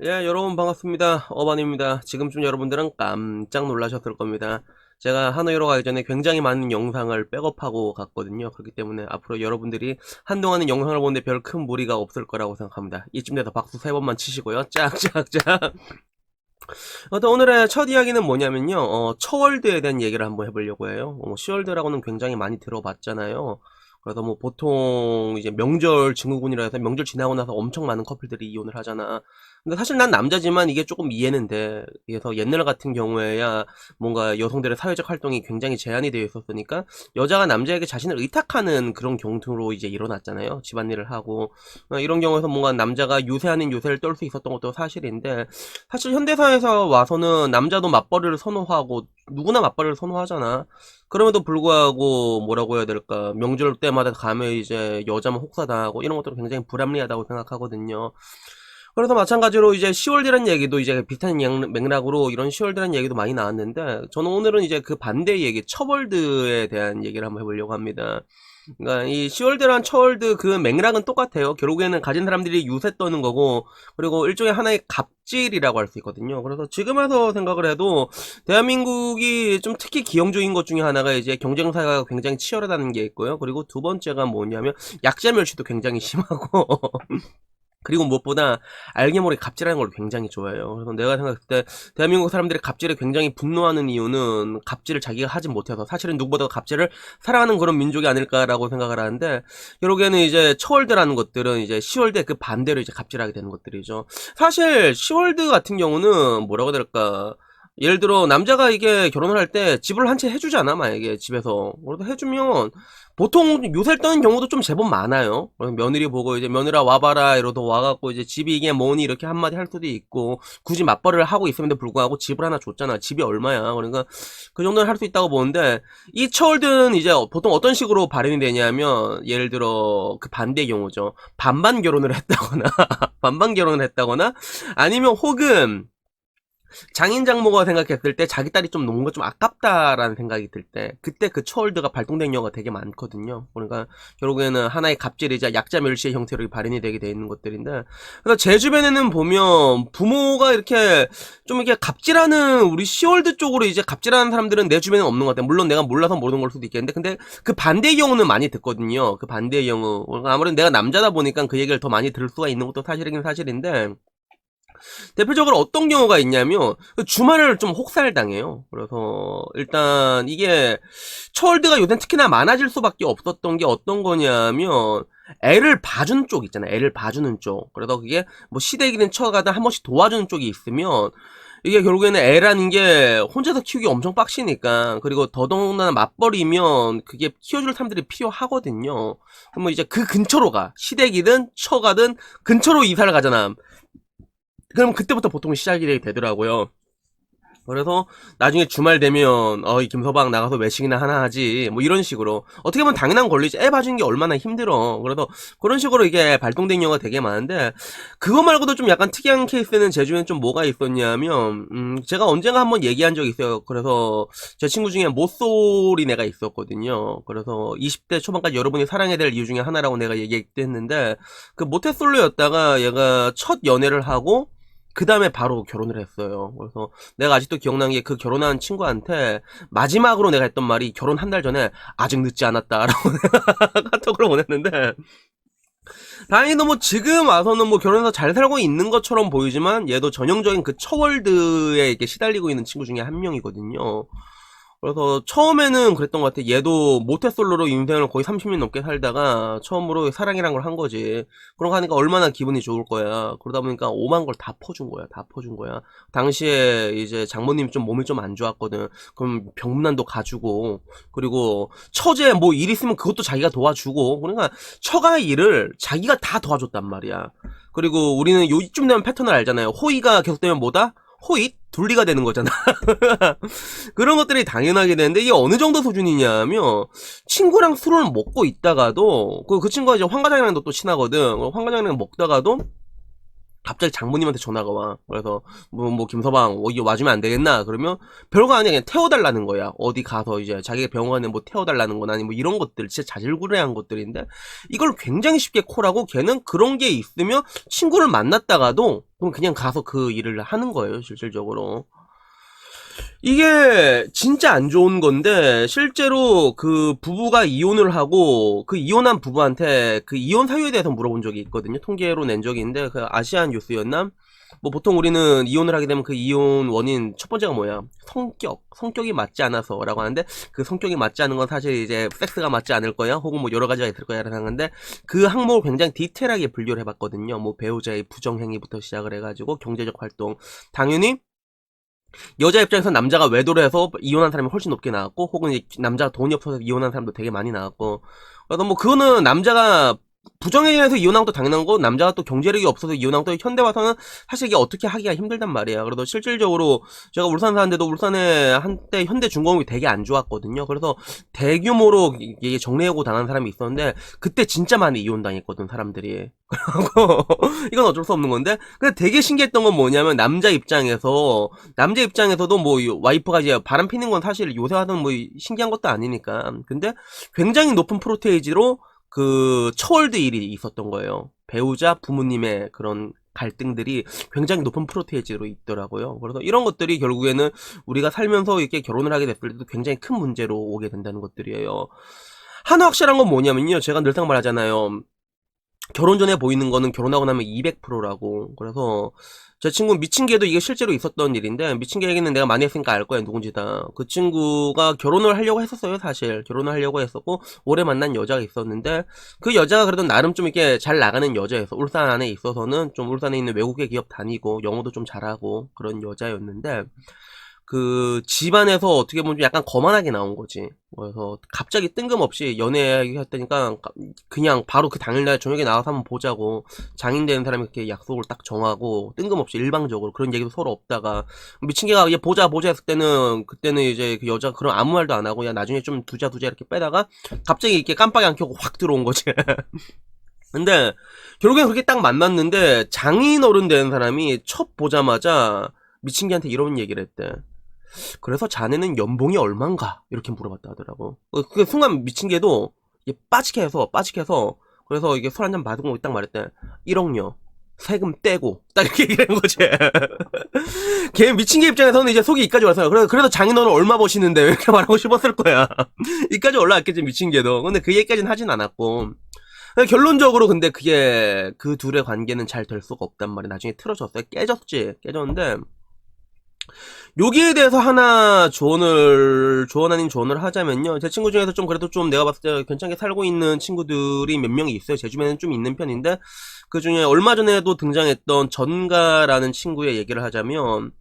예, 여러분 반갑습니다. 어반입니다. 지금쯤 여러분들은 깜짝 놀라셨을 겁니다. 제가 하노이로 가기 전에 굉장히 많은 영상을 백업하고 갔거든요. 그렇기 때문에 앞으로 여러분들이 한동안은 영상을 보는데 별 큰 무리가 없을 거라고 생각합니다. 이쯤 돼서 박수 3번만 치시고요. 짝짝짝. 오늘의 첫 이야기는 뭐냐면요. 처월드에 대한 얘기를 한번 해보려고 해요. 시월드라고는 굉장히 많이 들어봤잖아요. 그래서 뭐 보통 이제 명절 증후군이라 해서 명절 지나고 나서 엄청 많은 커플들이 이혼을 하잖아. 근데 사실 난 남자지만 이게 조금 이해는 돼. 그래서 옛날 같은 경우에야 뭔가 여성들의 사회적 활동이 굉장히 제한이 되어 있었으니까 여자가 남자에게 자신을 의탁하는 그런 경우로 이제 일어났잖아요. 집안일을 하고. 이런 경우에서 뭔가 남자가 요새 아닌 요새를 떨 수 있었던 것도 사실인데, 사실 현대사에서 와서는 남자도 맞벌이를 선호하고 누구나 맞벌이를 선호하잖아. 그럼에도 불구하고 뭐라고 해야 될까, 명절 때마다 가면 이제 여자만 혹사당하고 이런 것들은 굉장히 불합리하다고 생각하거든요. 그래서 마찬가지로 이제 시월드란 얘기도 이제 비슷한 맥락으로 이런 시월드란 얘기도 많이 나왔는데, 저는 오늘은 이제 그 반대 얘기, 처월드에 대한 얘기를 한번 해보려고 합니다. 그러니까 이 시월드랑 처월드 그 맥락은 똑같아요. 결국에는 가진 사람들이 유세 떠는 거고, 그리고 일종의 하나의 갑질이라고 할 수 있거든요. 그래서 지금 와서 생각을 해도 대한민국이 좀 특히 기형적인 것 중에 하나가 이제 경쟁사가 굉장히 치열하다는 게 있고요. 그리고 두 번째가 뭐냐면 약자 멸시도 굉장히 심하고 그리고 무엇보다 알게 모르게 갑질하는 걸 굉장히 좋아해요. 그래서 내가 생각했을 때 대한민국 사람들이 갑질에 굉장히 분노하는 이유는 갑질을 자기가 하지 못해서, 사실은 누구보다 갑질을 사랑하는 그런 민족이 아닐까라고 생각을 하는데, 결국에는 이제 처월드라는 것들은 이제 시월드 그 반대로 이제 갑질하게 되는 것들이죠. 사실 시월드 같은 경우는 뭐라고 해야 될까, 예를 들어 남자가 이게 결혼을 할 때 집을 한 채 해주잖아, 만약에 집에서. 그래도 해주면 보통 요새 떠는 경우도 좀 제법 많아요. 며느리 보고 이제 며느라 와봐라 이러도 와갖고 이제 집이 이게 뭐니 이렇게 한마디 할 수도 있고, 굳이 맞벌이를 하고 있음에도 불구하고 집을 하나 줬잖아. 집이 얼마야. 그러니까 그 정도는 할 수 있다고 보는데, 이 처월드는 이제 보통 어떤 식으로 발현이 되냐면, 예를 들어 그 반대 경우죠. 반반 결혼을 했다거나 반반 결혼을 했다거나, 아니면 혹은 장인 장모가 생각했을 때 자기 딸이 좀 노는 거 좀 아깝다라는 생각이 들 때, 그때 그 처월드가 발동된 경우가 되게 많거든요. 그러니까 결국에는 하나의 갑질이자 약자 멸시의 형태로 발현이 되게 돼 있는 것들인데, 그래서 제 주변에는 보면 부모가 이렇게 좀 이렇게 갑질하는, 우리 시월드 쪽으로 이제 갑질하는 사람들은 내 주변에 없는 것 같아요. 물론 내가 몰라서 모르는 걸 수도 있겠는데, 근데 그 반대의 경우는 많이 듣거든요. 그 반대의 경우. 그러니까 아무래도 내가 남자다 보니까 그 얘기를 더 많이 들을 수가 있는 것도 사실이긴 사실인데, 대표적으로 어떤 경우가 있냐면 주말을 좀 혹살당해요. 그래서 일단 이게 처월드가 요새 특히나 많아질 수밖에 없었던 게 어떤 거냐면, 애를 봐주는 쪽 있잖아요. 애를 봐주는 쪽. 그래서 그게 뭐 시댁이든 처가든 한 번씩 도와주는 쪽이 있으면, 이게 결국에는 애라는 게 혼자서 키우기 엄청 빡시니까, 그리고 더더군다나 맞벌이면 그게 키워줄 사람들이 필요하거든요. 그러면 이제 그 근처로 가. 시댁이든 처가든 근처로 이사를 가잖아. 그럼 그때부터 보통 시작이 되더라고요. 그래서 나중에 주말 되면 이 김서방 나가서 외식이나 하나 하지, 뭐 이런 식으로 어떻게 보면 당연한 권리지. 애 봐주는 게 얼마나 힘들어. 그래서 그런 식으로 이게 발동된 경우가 되게 많은데, 그거 말고도 좀 약간 특이한 케이스는 제 주변에 좀 뭐가 있었냐면, 제가 언젠가 한번 얘기한 적이 있어요. 그래서 제 친구 중에 모쏠인 애가 있었거든요. 그래서 20대 초반까지 여러분이 사랑해야 될 이유 중에 하나라고 내가 얘기했는데, 그 모태솔로였다가 얘가 첫 연애를 하고 그 다음에 바로 결혼을 했어요. 그래서 내가 아직도 기억나는 게, 그 결혼한 친구한테 마지막으로 내가 했던 말이 결혼 한 달 전에 아직 늦지 않았다라고 카톡으로 보냈는데, 다행히도 뭐 지금 와서는 뭐 결혼해서 잘 살고 있는 것처럼 보이지만, 얘도 전형적인 그 처월드에 이렇게 시달리고 있는 친구 중에 한 명이거든요. 그래서 처음에는 그랬던 것 같아. 얘도 모태솔로로 인생을 거의 30년 넘게 살다가 처음으로 사랑이란 걸 한 거지. 그런 거 하니까 얼마나 기분이 좋을 거야. 그러다 보니까 오만 걸 다 퍼준 거야. 다 퍼준 거야. 당시에 이제 장모님이 좀 몸이 좀 안 좋았거든. 그럼 병문안도 가주고, 그리고 처제 뭐 일 있으면 그것도 자기가 도와주고, 그러니까 처가 일을 자기가 다 도와줬단 말이야. 그리고 우리는 요쯤 되면 패턴을 알잖아요. 호의가 계속되면 뭐다? 호잇? 둘리가 되는 거잖아. 그런 것들이 당연하게 되는데, 이게 어느 정도 수준이냐면, 친구랑 술을 먹고 있다가도, 그 친구가 이제 황 과장이랑도 또 친하거든. 황 과장이랑 먹다가도 갑자기 장모님한테 전화가 와. 그래서 김서방 여기 와주면 안 되겠나? 그러면 별거 아니야. 그냥 태워달라는 거야. 어디 가서 이제 자기 병원에 뭐 태워달라는 거나 아니 뭐 이런 것들 진짜 자질구레한 것들인데 이걸 굉장히 쉽게 콜하고 걔는 그런 게 있으면 친구를 만났다가도 그냥 가서 그 일을 하는 거예요. 실질적으로. 이게 진짜 안 좋은 건데 실제로 그 부부가 이혼을 하고 그 이혼한 부부한테 그 이혼 사유에 대해서 물어본 적이 있거든요. 통계로 낸 적이 있는데 그 아시안 뉴스였나? 뭐 보통 우리는 이혼을 하게 되면 그 이혼 원인 첫 번째가 뭐야? 성격이 맞지 않아서라고 하는데 그 성격이 맞지 않은 건 사실 이제 섹스가 맞지 않을 거야 혹은 뭐 여러 가지가 있을 거야라는 하는데 그 항목을 굉장히 디테일하게 분류를 해봤거든요. 뭐 배우자의 부정행위부터 시작을 해가지고 경제적 활동 당연히 여자 입장에서 남자가 외도를 해서 이혼한 사람이 훨씬 높게 나왔고 혹은 남자가 돈이 없어서 이혼한 사람도 되게 많이 나왔고 그래서 뭐 그거는 남자가 부정행위에서 이혼한 것도 당연한 거 남자가 또 경제력이 없어서 이혼한 것도 현대 와서는 사실 이게 어떻게 하기가 힘들단 말이야. 그래서 실질적으로 제가 울산 사는데도 울산에 한때 현대중공업이 되게 안 좋았거든요. 그래서 대규모로 이게 정리해고 당한 사람이 있었는데 그때 진짜 많이 이혼당했거든 사람들이. 이건 어쩔 수 없는 건데 근데 되게 신기했던 건 뭐냐면 남자 입장에서도 뭐 와이프가 이제 바람 피는 건 사실 요새 하던 뭐 신기한 것도 아니니까 근데 굉장히 높은 프로테이지로 그 처월드 일이 있었던 거예요. 배우자 부모님의 그런 갈등들이 굉장히 높은 프로테이지로 있더라고요. 그래서 이런 것들이 결국에는 우리가 살면서 이렇게 결혼을 하게 됐을 때도 굉장히 큰 문제로 오게 된다는 것들이에요. 하나 확실한 건 뭐냐면요. 제가 늘상 말하잖아요. 결혼 전에 보이는 거는 결혼하고 나면 200%라고. 그래서 제 친구 미친 개도 이게 실제로 있었던 일인데 미친 개 얘기는 내가 많이 했으니까 알 거야 누군지 다. 그 친구가 결혼을 하려고 했었어요 사실. 결혼을 하려고 했었고 오래 만난 여자가 있었는데 그 여자가 그래도 나름 좀 이렇게 잘 나가는 여자였어. 울산 안에 있어서는 좀 울산에 있는 외국계 기업 다니고 영어도 좀 잘하고 그런 여자였는데 그 집안에서 어떻게 보면 좀 약간 거만하게 나온 거지. 그래서 갑자기 뜬금없이 연애했다니까 그냥 바로 그 당일날 저녁에 나가서 한번 보자고 장인 되는 사람이 이렇게 약속을 딱 정하고 뜬금없이 일방적으로 그런 얘기도 서로 없다가 미친 개가 얘 보자 했을 때는 그때는 이제 그 여자가 그런 아무 말도 안 하고 야 나중에 좀 두자 이렇게 빼다가 갑자기 이렇게 깜빡이 안 켜고 확 들어온 거지. 근데 결국엔 그렇게 딱 만났는데 장인 어른 되는 사람이 첫 보자마자 미친 개한테 이런 얘기를 했대. 그래서 자네는 연봉이 얼만가? 이렇게 물어봤다 하더라고. 그 순간 미친 개도 이게 빠직해서 그래서 이게 술 한잔 받은 거 딱 말했대. 1억요. 세금 떼고 딱 이렇게 얘기한 거지. 걔 미친 개 입장에서는 이제 속이 이까지 왔어요. 그래서 장인어른 얼마 버시는데 이렇게 말하고 싶었을 거야. 이까지 올라왔겠지 미친 개도. 근데 그 얘기까지는 하진 않았고. 결론적으로 근데 그게 그 둘의 관계는 잘 될 수가 없단 말이야. 나중에 틀어졌어요. 깨졌는데 여기에 대해서 하나 조언 아닌 조언을 하자면요. 제 친구 중에서 좀 그래도 좀 내가 봤을 때 괜찮게 살고 있는 친구들이 몇 명이 있어요. 제 주변에는 좀 있는 편인데 그 중에 얼마 전에도 등장했던 전가라는 친구의 얘기를 하자면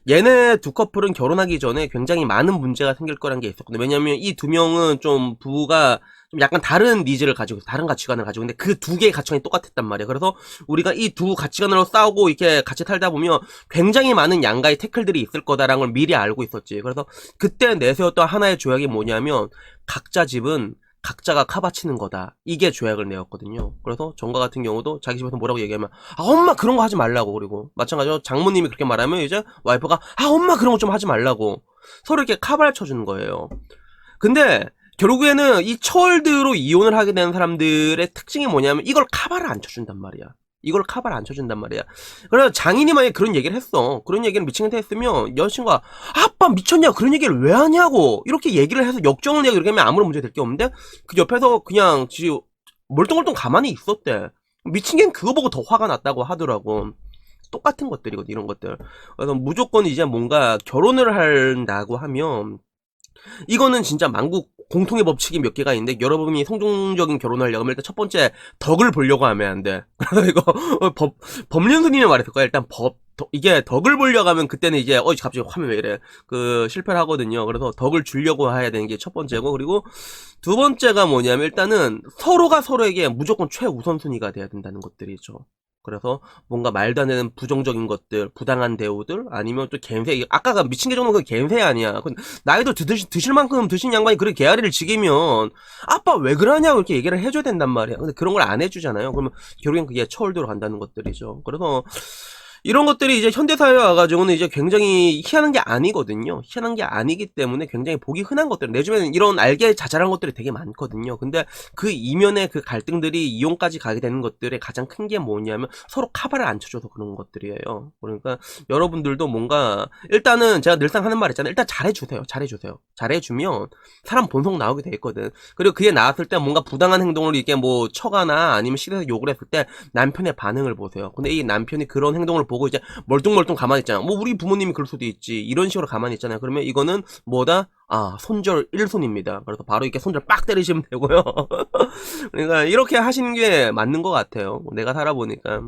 얘네 두 커플은 결혼하기 전에 굉장히 많은 문제가 생길 거란 게 있었거든요. 왜냐면 이 두 명은 좀 부부가 좀 약간 다른 니즈를 가지고 다른 가치관을 가지고 근데 그 두 개의 가치관이 똑같았단 말이야. 그래서 우리가 이 두 가치관으로 싸우고 이렇게 같이 살다 보면 굉장히 많은 양가의 태클들이 있을 거다라는 걸 미리 알고 있었지. 그래서 그때 내세웠던 하나의 조약이 뭐냐면 각자 집은 각자가 카바치는 거다. 이게 조약을 내었거든요. 그래서 정가 같은 경우도 자기 집에서 뭐라고 얘기하면 아 엄마 그런 거 하지 말라고. 그리고 마찬가지로 장모님이 그렇게 말하면 이제 와이프가 아 엄마 그런 거 좀 하지 말라고. 서로 이렇게 카바를 쳐주는 거예요. 근데 결국에는 이 처월드로 이혼을 하게 되는 사람들의 특징이 뭐냐면 이걸 카바를 안 쳐준단 말이야. 그래서 장인이 만약에 그런 얘기를 했어. 그런 얘기를 미친한테 했으면 여자친구가 아빠 미쳤냐 그런 얘기를 왜 하냐고 이렇게 얘기를 해서 역정을 내고 이렇게 하면 아무런 문제 될 게 없는데 그 옆에서 그냥 멀뚱멀뚱 가만히 있었대. 미친 개는 그거 보고 더 화가 났다고 하더라고. 똑같은 것들이거든 이런 것들. 그래서 무조건 이제 뭔가 결혼을 한다고 하면 이거는 진짜 만국 공통의 법칙이 몇 개가 있는데 여러분이 성공적인 결혼을 하려고 하면 일단 첫 번째 덕을 보려고 하면 안 돼. 그래서 이거 법륜스님이 말했을 거야. 일단 이게 덕을 보려고 하면 그때는 이제 갑자기 화면 왜 이래 그 실패를 하거든요. 그래서 덕을 주려고 해야 되는 게 첫 번째고 그리고 두 번째가 뭐냐면 일단은 서로가 서로에게 무조건 최우선순위가 돼야 된다는 것들이죠. 그래서 뭔가 말도 안 되는 부정적인 것들, 부당한 대우들, 아니면 또 갠세, 아까가 미친 개 정도 그 갠세 아니야. 나이도 드실 만큼 드신 양반이 그렇게 개아리를 지기면, 아빠 왜 그러냐고 이렇게 얘기를 해줘야 된단 말이야. 근데 그런 걸 안 해주잖아요. 그러면 결국엔 그게 처울대로 간다는 것들이죠. 그래서, 이런 것들이 이제 현대사회에 와가지고는 이제 굉장히 희한한 게 아니거든요. 희한한 게 아니기 때문에 굉장히 보기 흔한 것들, 내 주변에 이런 알게 자잘한 것들이 되게 많거든요. 근데 그 이면에 그 갈등들이 이용까지 가게 되는 것들의 가장 큰 게 뭐냐면 서로 카바를 안 쳐줘서 그런 것들이에요. 그러니까 여러분들도 뭔가, 일단은 제가 늘상 하는 말 있잖아요. 일단 잘해주세요. 잘해주세요. 잘해주면 사람 본성 나오게 돼 있거든. 그리고 그게 나왔을 때 뭔가 부당한 행동을 이게 뭐 처가나 아니면 시대에서 욕을 했을 때 남편의 반응을 보세요. 근데 이 남편이 그런 행동을 보고 이제 멀뚱멀뚱 가만히 있잖아. 뭐 우리 부모님이 그럴 수도 있지. 이런 식으로 가만히 있잖아요. 그러면 이거는 뭐다? 아, 손절 1손입니다. 그래서 바로 이렇게 손절 빡 때리시면 되고요. 그러니까 이렇게 하시는 게 맞는 것 같아요. 내가 살아보니까.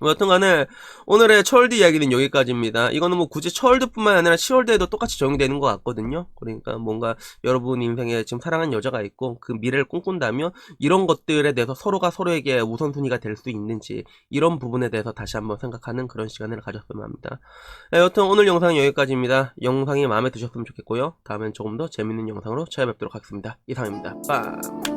여튼간에 오늘의 철드 이야기는 여기까지입니다. 이거는 뭐 굳이 철드뿐만 아니라 시월드에도 똑같이 적용되는 것 같거든요. 그러니까 뭔가 여러분 인생에 지금 사랑하는 여자가 있고 그 미래를 꿈꾼다면 이런 것들에 대해서 서로가 서로에게 우선순위가 될 수 있는지, 이런 부분에 대해서 다시 한번 생각하는 그런 시간을 가졌으면 합니다. 여튼 오늘 영상은 여기까지입니다. 영상이 마음에 드셨으면 좋겠고요. 다음엔 조금 더 재밌는 영상으로 찾아뵙도록 하겠습니다. 이상입니다. 빵.